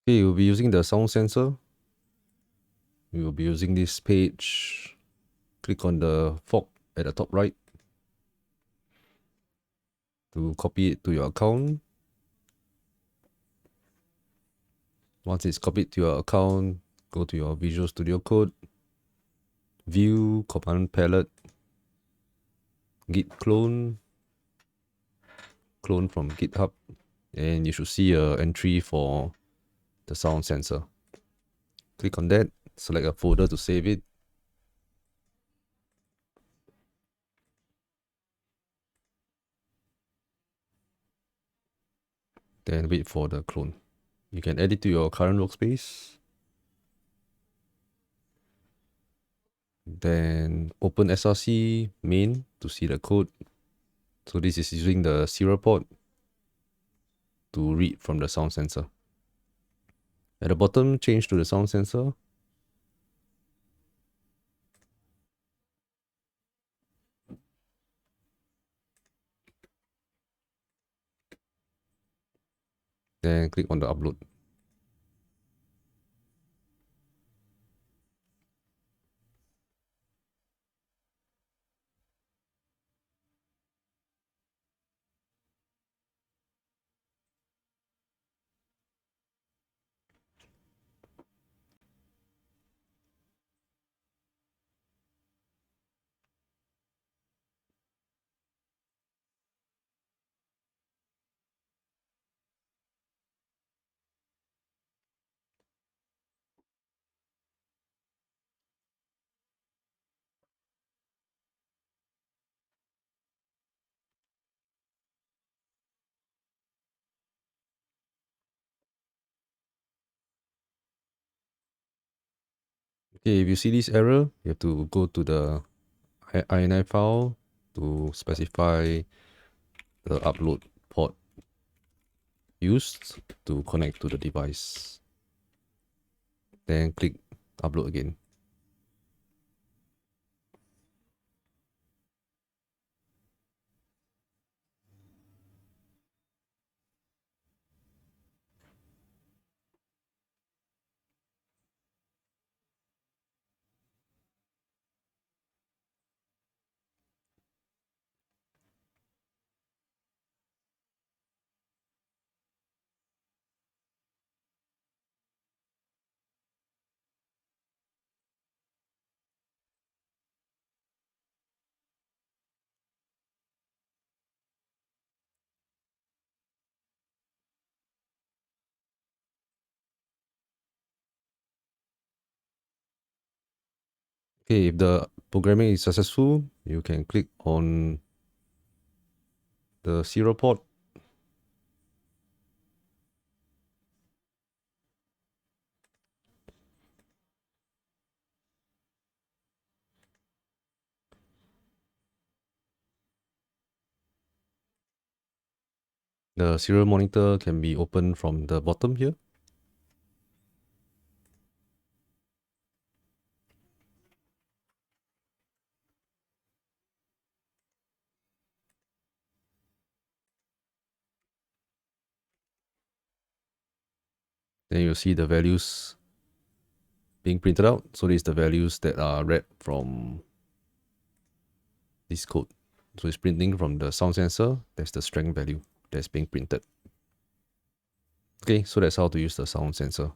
Okay, we'll be using the sound sensor. We will be using this page. Click on the fork at the top right to copy it to your account. Once it's copied to your account, go to your Visual Studio Code, View, Command Palette, Git clone, clone from GitHub, and you should see an entry for the sound sensor. Click on that, select a folder to save it. Then wait for the clone. You can add it to your current workspace. Then open src main to see the code. So this is using the serial port to read from the sound sensor. At the bottom, change to the sound sensor. Then click on the upload. Okay, if you see this error, you have to go to the INI file to specify the upload port used to connect to the device. Then click upload again. Okay, if the programming is successful, you can click on the serial port. The serial monitor can be opened from the bottom here. Then you'll see the values being printed out. So these are the values that are read from this code. So it's printing from the sound sensor. That's the strength value that's being printed. Okay, so that's how to use the sound sensor.